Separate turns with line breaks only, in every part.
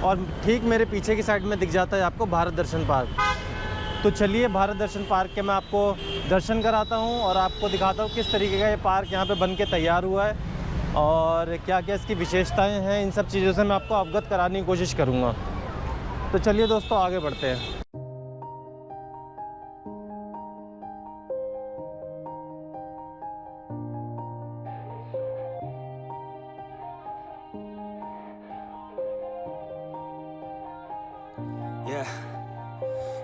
और ठीक मेरे पीछे की साइड में दिख जाता है आपको भारत दर्शन पार्क। तो चलिए भारत दर्शन पार्क के मैं आपको दर्शन कराता हूँ और आपको दिखाता हूँ किस तरीके का ये पार्क यहाँ पे बन के तैयार हुआ है और क्या क्या इसकी विशेषताएं हैं। इन सब चीज़ों से मैं आपको अवगत कराने की कोशिश करूँगा। तो चलिए दोस्तों आगे बढ़ते हैं।
Yeah.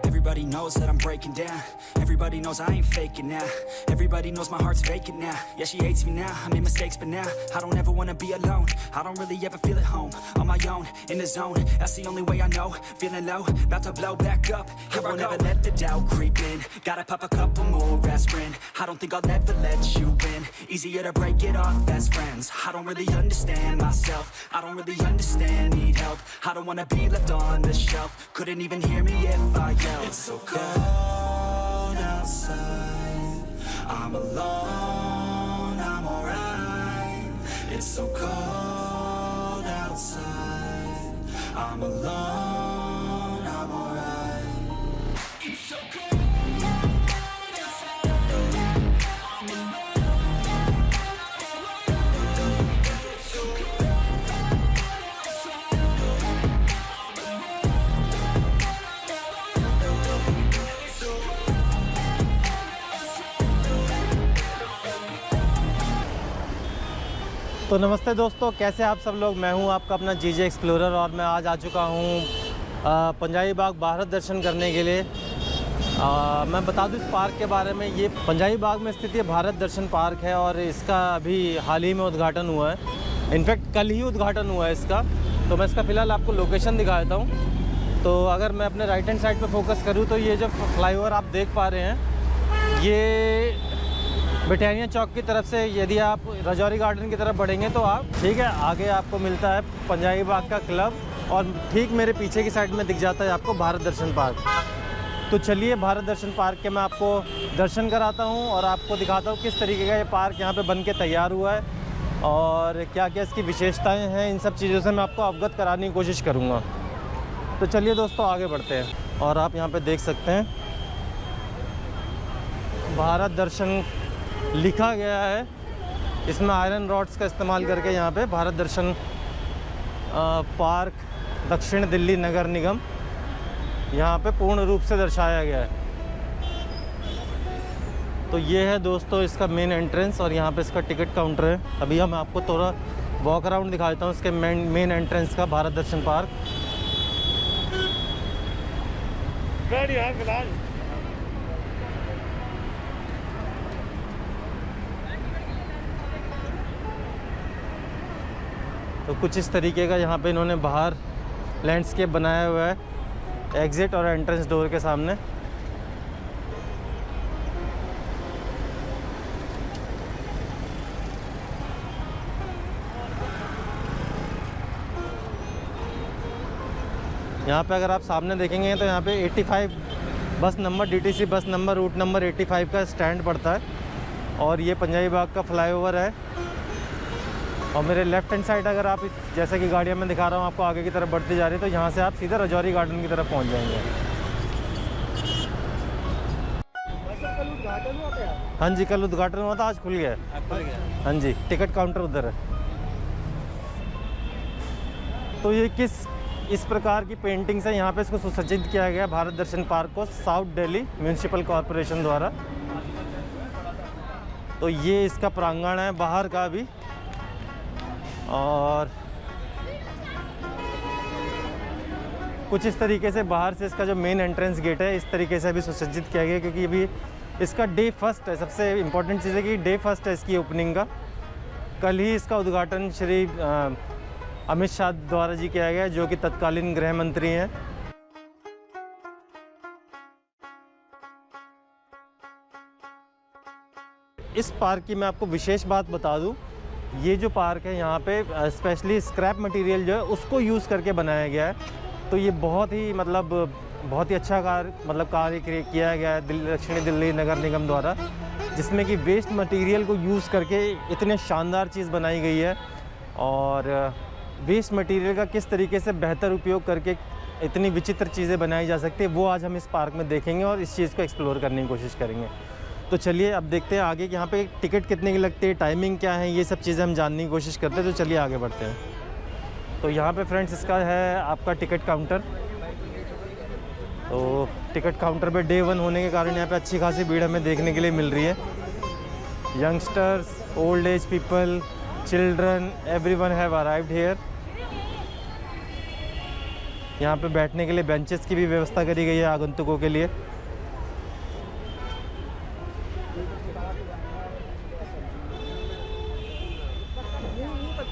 Everybody knows that I'm breaking down. Everybody knows I ain't faking now. Everybody knows my heart's vacant now. Yeah, she hates me now. I made mistakes, but now I don't ever wanna be alone. I don't really ever feel at home. On my own, in the zone. That's the only way I know. Feeling low, about to blow back up. Here I won't ever let the doubt creep in. Gotta pop a couple more aspirin. I don't think I'll ever let you in. Easier to break it off best friends. I don't really understand myself. I don't really understand, need help. I don't wanna be left on the shelf. Couldn't even hear me if I yelled. It's so cold outside. I'm alone, I'm alright. It's so cold outside. I'm alone, I'm alright. It's so cold.
तो नमस्ते दोस्तों, कैसे आप सब लोग। मैं हूं आपका अपना जीजे एक्सप्लोरर और मैं आज आ चुका हूं पंजाबी बाग भारत दर्शन करने के लिए। मैं बता दूं इस पार्क के बारे में। ये पंजाबी बाग में स्थित ये भारत दर्शन पार्क है और इसका अभी हाल ही में उद्घाटन हुआ है। इनफैक्ट कल ही उद्घाटन हुआ है इसका। तो मैं इसका फ़िलहाल आपको लोकेशन दिखा देता हूँ। तो अगर मैं अपने राइट हैंड साइड पर फोकस करूँ तो ये जो फ्लाईओवर आप देख पा रहे हैं, ये ब्रिटानिया चौक की तरफ से यदि आप रजौरी गार्डन की तरफ बढ़ेंगे तो आप ठीक है आगे आपको मिलता है पंजाबी बाग का क्लब और ठीक मेरे पीछे की साइड में दिख जाता है आपको भारत दर्शन पार्क। तो चलिए भारत दर्शन पार्क के मैं आपको दर्शन कराता हूँ और आपको दिखाता हूँ किस तरीके का ये पार्क यहाँ पे बन के तैयार हुआ है और क्या क्या इसकी विशेषताएँ हैं। इन सब चीज़ों से मैं आपको अवगत कराने की कोशिश करूँगा। तो चलिए दोस्तों आगे बढ़ते हैं। और आप यहाँ पर देख सकते हैं भारत दर्शन लिखा गया है। इसमें आयरन रॉड्स का इस्तेमाल करके यहाँ पे भारत दर्शन पार्क दक्षिण दिल्ली नगर निगम यहाँ पे पूर्ण रूप से दर्शाया गया है। तो ये है दोस्तों इसका मेन एंट्रेंस और यहाँ पे इसका टिकट काउंटर है। अभी मैं आपको थोड़ा वॉक अराउंड दिखा देता हूँ इसके मेन एंट्रेंस का भारत दर्शन पार्क। तो कुछ इस तरीके का यहाँ पे इन्होंने बाहर लैंडस्केप बनाया हुआ है एग्ज़िट और एंट्रेंस डोर के सामने। यहाँ पे अगर आप सामने देखेंगे तो यहाँ पे 85 bus number DTC bus number route number 85 का स्टैंड पड़ता है और ये पंजाबी बाग का फ्लाईओवर है। और मेरे लेफ़्ट हैंड साइड अगर आप जैसे कि गाड़ियाँ मैं दिखा रहा हूँ आपको आगे की तरफ बढ़ती जा रही है तो यहाँ से आप सीधे रजौरी गार्डन की तरफ पहुँच जाएंगे।
कल उद्घाटन हुआ था?
हाँ जी, कल उद्घाटन हुआ था, आज खुल गया है। हाँ जी, टिकट काउंटर उधर है। तो ये इस प्रकार की पेंटिंग से यहाँ पे इसको सुसज्जित किया गया भारत दर्शन पार्क को साउथ दिल्ली म्यूनिसिपल कॉरपोरेशन द्वारा। तो ये इसका प्रांगण है बाहर का भी और कुछ इस तरीके से बाहर से इसका जो मेन एंट्रेंस गेट है इस तरीके से अभी सुसज्जित किया गया क्योंकि अभी इसका डे फर्स्ट है। सबसे इम्पोर्टेंट चीज़ है कि डे फर्स्ट है इसकी ओपनिंग का। कल ही इसका उद्घाटन श्री अमित शाह द्वारा जी किया गया जो कि तत्कालीन गृह मंत्री हैं। इस पार्क की मैं आपको विशेष बात बता दूं, ये जो पार्क है यहाँ पे स्पेशली स्क्रैप मटेरियल जो है उसको यूज़ करके बनाया गया है। तो ये बहुत ही अच्छा कार्य किया गया है दक्षिणी दिल्ली नगर निगम द्वारा, जिसमें कि वेस्ट मटेरियल को यूज़ करके इतने शानदार चीज़ बनाई गई है। और वेस्ट मटेरियल का किस तरीके से बेहतर उपयोग करके इतनी विचित्र चीज़ें बनाई जा सकती है, वो आज हम इस पार्क में देखेंगे और इस चीज़ को एक्सप्लोर करने की कोशिश करेंगे। तो चलिए अब देखते हैं आगे कि यहाँ पे टिकट कितने की लगती है, टाइमिंग क्या है, ये सब चीज़ें हम जानने की कोशिश करते हैं। तो चलिए आगे बढ़ते हैं। तो यहाँ पे फ्रेंड्स इसका है आपका टिकट काउंटर। तो टिकट काउंटर पे डे 1 होने के कारण यहाँ पे अच्छी खासी भीड़ हमें देखने के लिए मिल रही है। Youngsters, old age people, children, everyone have arrived here. यहाँ पे बैठने के लिए बेंचेस की भी व्यवस्था करी गई है आगंतुकों के लिए।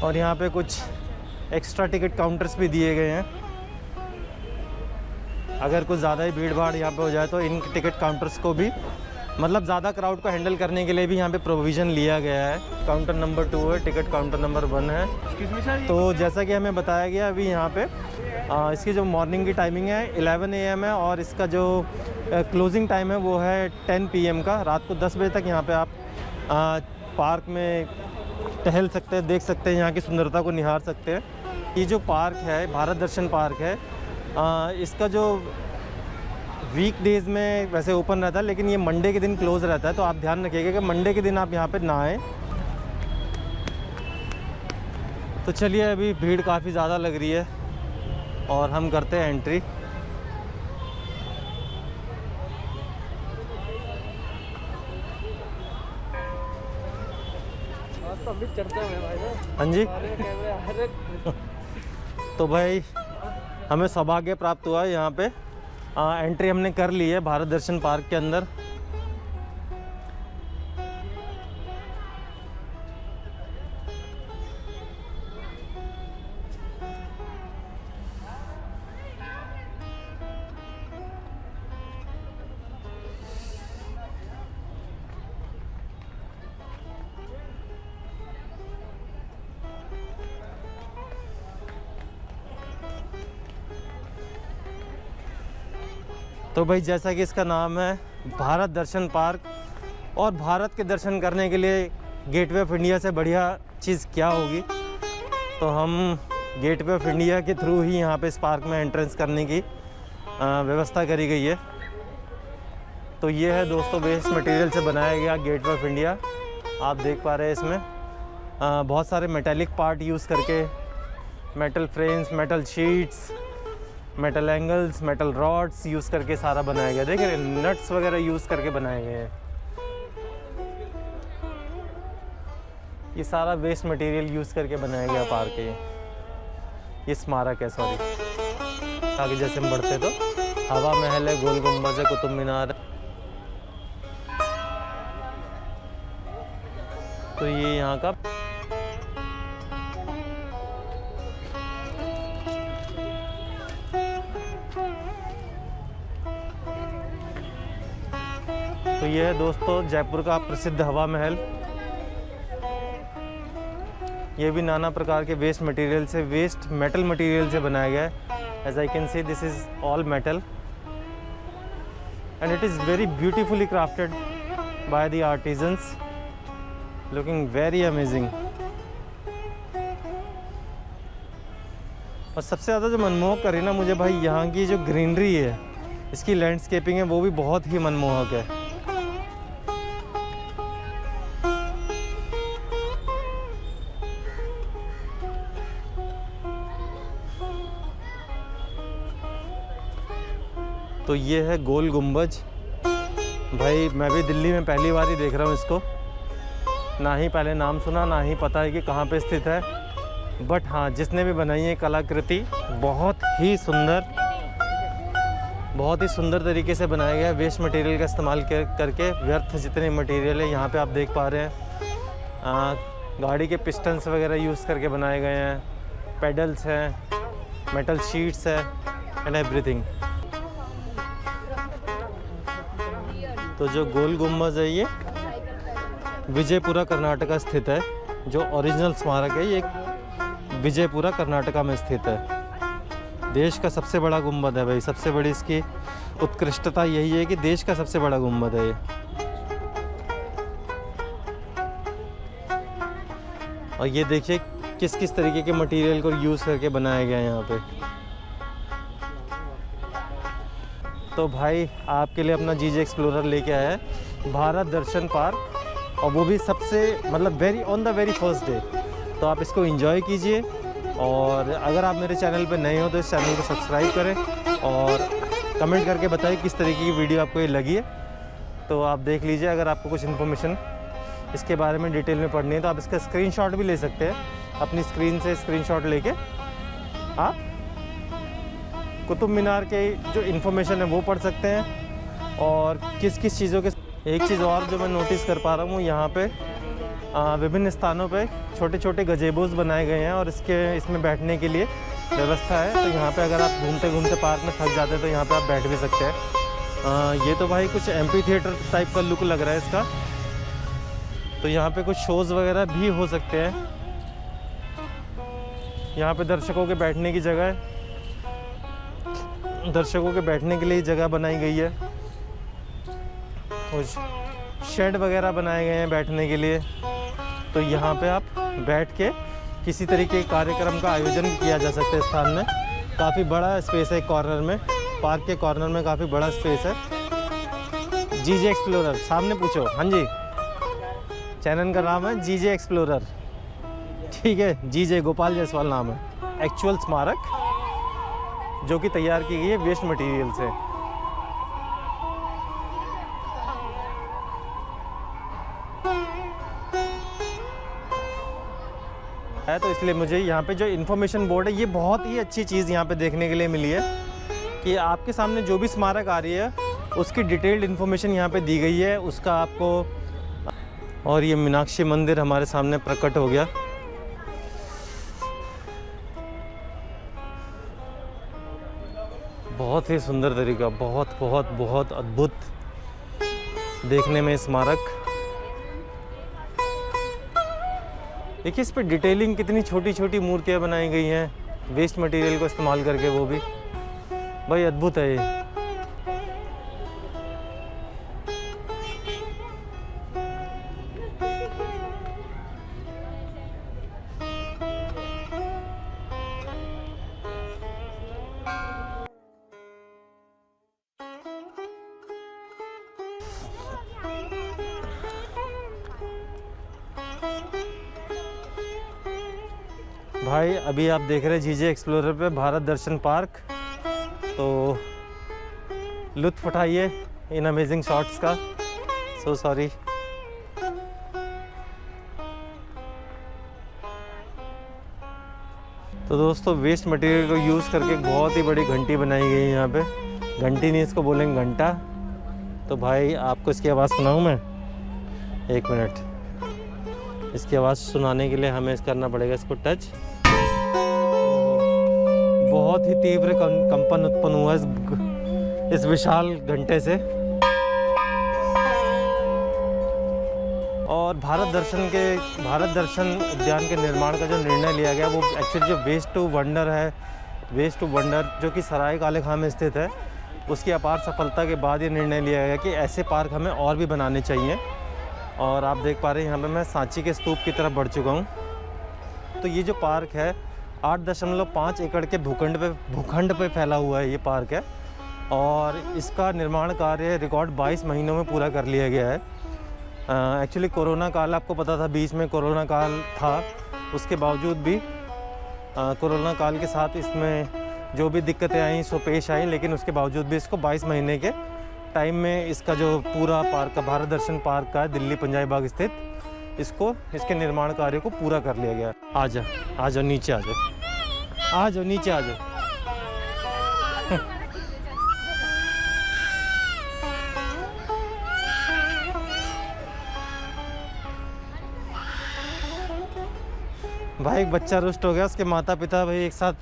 और यहाँ पे कुछ एक्स्ट्रा टिकट काउंटर्स भी दिए गए हैं। अगर कुछ ज़्यादा ही भीड़ भाड़ यहाँ पे हो जाए तो इन टिकट काउंटर्स को भी, मतलब ज़्यादा क्राउड को हैंडल करने के लिए भी यहाँ पे प्रोविज़न लिया गया है। काउंटर नंबर 2 है, टिकट काउंटर नंबर 1 है। तो जैसा कि हमें बताया गया अभी यहाँ पे इसकी जो मॉर्निंग की टाइमिंग है 11 AM है और इसका जो क्लोजिंग टाइम है वो है 10 PM का। रात को 10 बजे तक यहाँ पे आप पार्क में टहल सकते हैं, देख सकते हैं, यहाँ की सुंदरता को निहार सकते हैं। ये जो पार्क है, भारत दर्शन पार्क है, इसका जो वीक डेज़ में वैसे ओपन रहता है, लेकिन ये मंडे के दिन क्लोज़ रहता है। तो आप ध्यान रखिएगा कि मंडे के दिन आप यहाँ पे ना आएँ। तो चलिए, अभी भीड़ काफ़ी ज़्यादा लग रही है और हम करते हैं एंट्री। हाँ जी। तो भाई हमें सौभाग्य प्राप्त हुआ यहाँ पे, एंट्री हमने कर ली है भारत दर्शन पार्क के अंदर। तो भाई जैसा कि इसका नाम है भारत दर्शन पार्क, और भारत के दर्शन करने के लिए गेटवे ऑफ इंडिया से बढ़िया चीज़ क्या होगी। तो हम गेटवे ऑफ इंडिया के थ्रू ही यहाँ पे इस पार्क में एंट्रेंस करने की व्यवस्था करी गई है। तो ये है दोस्तों वेस्ट मटेरियल से बनाया गया गेटवे ऑफ इंडिया। आप देख पा रहे हैं इसमें बहुत सारे मेटेलिक पार्ट यूज़ करके, metal frames, metal sheets, metal angles, metal rods use करके सारा बनाया गया। देख रहे हैं, नट्स वगैरह यूज़ करके बनाए गए हैं। ये सारा वेस्ट मटेरियल यूज़ करके बनाया गया पार्क है। ये स्मारक है, सॉरी। आगे जैसे हम बढ़ते तो हवा महल है, गोल गुम्बद है, कुतुब मीनार है। तो ये यहाँ का तो ये है दोस्तों जयपुर का प्रसिद्ध हवा महल। ये भी नाना प्रकार के वेस्ट मटेरियल से, वेस्ट मेटल मटेरियल से बनाया गया है। As I can see this is all metal and it is very beautifully crafted by the artisans, looking very amazing. और सबसे ज़्यादा जो मनमोहक करे ना मुझे भाई, यहाँ की जो ग्रीनरी है, इसकी लैंडस्केपिंग है, वो भी बहुत ही मनमोहक है। तो ये है गोल गुम्बज। भाई मैं भी दिल्ली में पहली बार ही देख रहा हूँ इसको, ना ही पहले नाम सुना, ना ही पता है कि कहाँ पे स्थित है। बट हाँ, जिसने भी बनाई है कलाकृति बहुत ही सुंदर तरीके से बनाया गया है। वेस्ट मटेरियल का इस्तेमाल करके व्यर्थ जितने मटेरियल है यहाँ पे आप देख पा रहे हैं। गाड़ी के पिस्टन्स वगैरह यूज़ करके बनाए गए हैं, पेडल्स हैं, मेटल शीट्स है एंड एवरीथिंग। तो जो गोल गुम्बज है ये विजयपुरा कर्नाटका स्थित है। जो ओरिजिनल स्मारक है ये विजयपुरा कर्नाटका में स्थित है। देश का सबसे बड़ा गुम्बद है भाई, सबसे बड़ी इसकी उत्कृष्टता यही है कि देश का सबसे बड़ा गुम्बद है ये। और ये देखिए किस किस तरीके के मटेरियल को यूज़ करके बनाया गया है यहाँ पे। तो भाई आपके लिए अपना जीजे एक्सप्लोरर लेके आया है भारत दर्शन पार्क, और वो भी सबसे मतलब on the very first day. तो आप इसको एंजॉय कीजिए, और अगर आप मेरे चैनल पे नए हो तो इस चैनल को सब्सक्राइब करें और कमेंट करके बताइए किस तरीके की वीडियो आपको ये लगी है। तो आप देख लीजिए, अगर आपको कुछ इन्फॉर्मेशन इसके बारे में डिटेल में पढ़नी है तो आप इसका स्क्रीनशॉट भी ले सकते हैं। अपनी स्क्रीन से स्क्रीनशॉट लेके आप कुतुब मीनार के जो इन्फॉर्मेशन है वो पढ़ सकते हैं, और किस किस चीज़ों के। एक चीज़ और जो मैं नोटिस कर पा रहा हूँ, यहाँ पे विभिन्न स्थानों पे छोटे छोटे गजेबोज बनाए गए हैं, और इसमें बैठने के लिए व्यवस्था है। तो यहाँ पे अगर आप घूमते घूमते पार्क में थक जाते हैं तो यहाँ पे आप बैठ भी सकते हैं। ये तो भाई कुछ एम्पी थिएटर टाइप का लुक लग रहा है इसका। तो यहाँ पे कुछ शोज़ वगैरह भी हो सकते हैं। यहाँ पे दर्शकों के बैठने की जगह है, दर्शकों के बैठने के लिए जगह बनाई गई है। कुछ शेड वगैरह बनाए गए हैं बैठने के लिए। तो यहाँ पे आप बैठ के किसी तरीके के कार्यक्रम का आयोजन किया जा सकता है। स्थान में काफ़ी बड़ा स्पेस है, कॉर्नर में, पार्क के कॉर्नर में काफ़ी बड़ा स्पेस है। जीजे एक्सप्लोरर, सामने पूछो। हाँ जी, चैनल का नाम है जीजे एक्सप्लोरर, ठीक है। जीजे गोपाल जायसवाल नाम है। एक्चुअल स्मारक जो कि तैयार की गई है वेस्ट मटेरियल से। है तो इसलिए मुझे यहाँ पे जो इन्फॉर्मेशन बोर्ड है, ये बहुत ही अच्छी चीज़ यहाँ पे देखने के लिए मिली है कि आपके सामने जो भी स्मारक आ रही है उसकी डिटेल्ड इन्फॉर्मेशन यहाँ पे दी गई है उसका आपको। और ये मीनाक्षी मंदिर हमारे सामने प्रकट हो गया। बहुत ही सुंदर तरीका, बहुत बहुत बहुत अद्भुत देखने में स्मारक। देखिए इस पे डिटेलिंग, कितनी छोटी छोटी मूर्तियाँ बनाई गई हैं वेस्ट मटेरियल को इस्तेमाल करके, वो भी भाई अद्भुत है ये। भाई अभी आप देख रहे हैं जीजे एक्सप्लोरर पे भारत दर्शन पार्क। तो लुत्फ़ उठाइए इन अमेजिंग शॉट्स का। So sorry. तो दोस्तों वेस्ट मटेरियल को यूज़ करके एक बहुत ही बड़ी घंटी बनाई गई है यहाँ पे। घंटी नहीं, इसको बोलेंगे घंटा। तो भाई आपको इसकी आवाज़ सुनाऊँ मैं? एक मिनट। इसकी आवाज़ सुनाने के लिए हमें करना पड़ेगा इसको टच। बहुत ही तीव्र कंपन उत्पन्न हुआ इस विशाल घंटे से। और भारत दर्शन उद्यान के निर्माण का जो निर्णय लिया गया, वो एक्चुअली जो वेस्ट टू वंडर जो कि सराय काले खां में स्थित है, उसकी अपार सफलता के बाद ये निर्णय लिया गया कि ऐसे पार्क हमें और भी बनाने चाहिए। और आप देख पा रहे हैं यहाँ पे मैं सांची के स्तूप की तरफ बढ़ चुका हूँ। तो ये जो पार्क है 8.5 एकड़ के भूखंड पे फैला हुआ है ये पार्क है, और इसका निर्माण कार्य रिकॉर्ड 22 महीनों में पूरा कर लिया गया है। एक्चुअली कोरोना काल, आपको पता था बीच में कोरोना काल था, उसके बावजूद भी कोरोना काल के साथ इसमें जो भी दिक्कतें आई सो पेश आई, लेकिन उसके बावजूद भी इसको 22 महीने के टाइम में इसका जो पूरा पार्क का भारत दर्शन पार्क का है दिल्ली पंजाबी बाग स्थित, इसके निर्माण कार्य को पूरा कर लिया गया। आ जाओ नीचे, आ जाओ नीचे, आ जाओ। भाई एक बच्चा रुष्ट हो गया, उसके माता पिता भाई एक साथ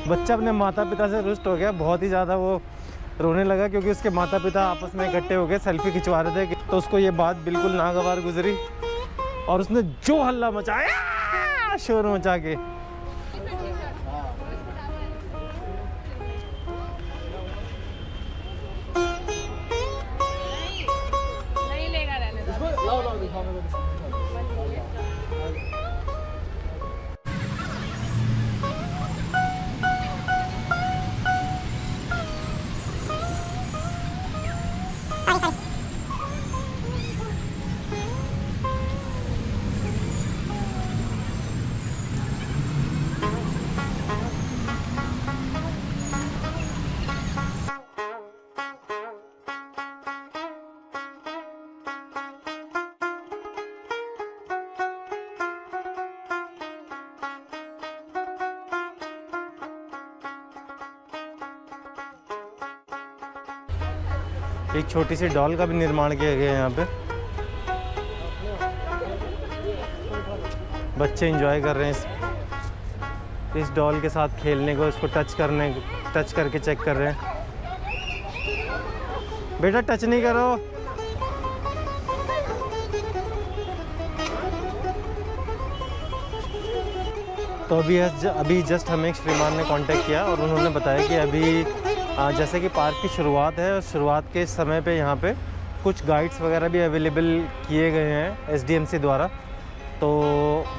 बच्चा अपने माता पिता से रुष्ट हो गया, बहुत ही ज़्यादा वो रोने लगा क्योंकि उसके माता पिता आपस में इकट्ठे हो गए सेल्फी खिंचवा रहे थे। तो उसको ये बात बिल्कुल नागवार गुजरी और उसने जो हल्ला मचाया शोर मचा के। एक छोटी सी डॉल का भी निर्माण किया गया है यहाँ पे। बच्चे एंजॉय कर रहे हैं इस डॉल के साथ खेलने को, इसको टच करके चेक कर रहे हैं। बेटा टच नहीं करो। तो अभी जस्ट हमें एक श्रीमान ने कांटेक्ट किया और उन्होंने बताया कि अभी जैसे कि पार्क की शुरुआत है और शुरुआत के समय पे यहाँ पे कुछ गाइड्स वगैरह भी अवेलेबल किए गए हैं SDMC द्वारा। तो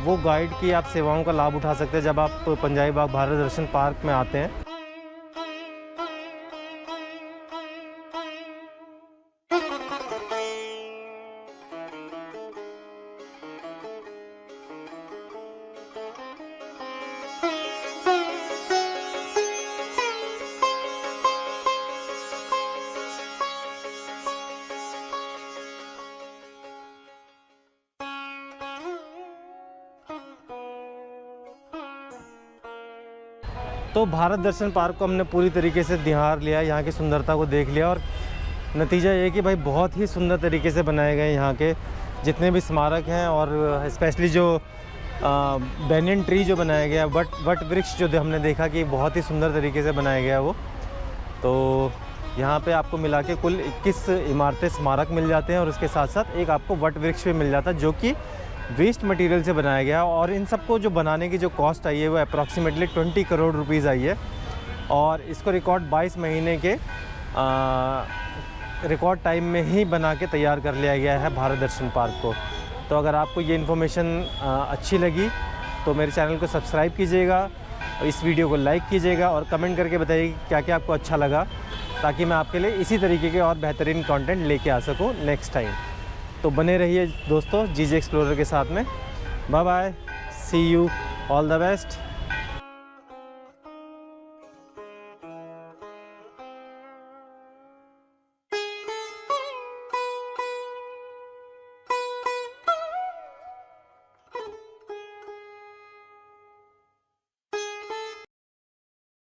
वो गाइड की आप सेवाओं का लाभ उठा सकते हैं जब आप पंजाबी बाग भारत दर्शन पार्क में आते हैं। तो भारत दर्शन पार्क को हमने पूरी तरीके से निहार लिया, यहाँ की सुंदरता को देख लिया और नतीजा ये कि भाई बहुत ही सुंदर तरीके से बनाए गए यहाँ के जितने भी स्मारक हैं। और स्पेशली जो बैनियन ट्री जो बनाया गया, वट वृक्ष जो हमने देखा कि बहुत ही सुंदर तरीके से बनाया गया वो। तो यहाँ पे आपको मिला के कुल 21 इमारतें स्मारक मिल जाते हैं और उसके साथ साथ एक आपको वट वृक्ष भी मिल जाता है जो कि वेस्ट मटेरियल से बनाया गया। और इन सबको जो बनाने की जो कॉस्ट आई है वो अप्रॉक्सीमेटली 20 करोड़ रुपीज़ आई है। और इसको रिकॉर्ड 22 महीने के रिकॉर्ड टाइम में ही बना के तैयार कर लिया गया है भारत दर्शन पार्क को। तो अगर आपको ये इन्फॉर्मेशन अच्छी लगी तो मेरे चैनल को सब्सक्राइब कीजिएगा, इस वीडियो को लाइक कीजिएगा और कमेंट करके बताइए क्या क्या आपको अच्छा लगा, ताकि मैं आपके लिए इसी तरीके के और बेहतरीन कंटेंट लेके आ सकूं नेक्स्ट टाइम। तो बने रहिए दोस्तों जीजे एक्सप्लोरर के साथ में। Bye bye, see you, all the best.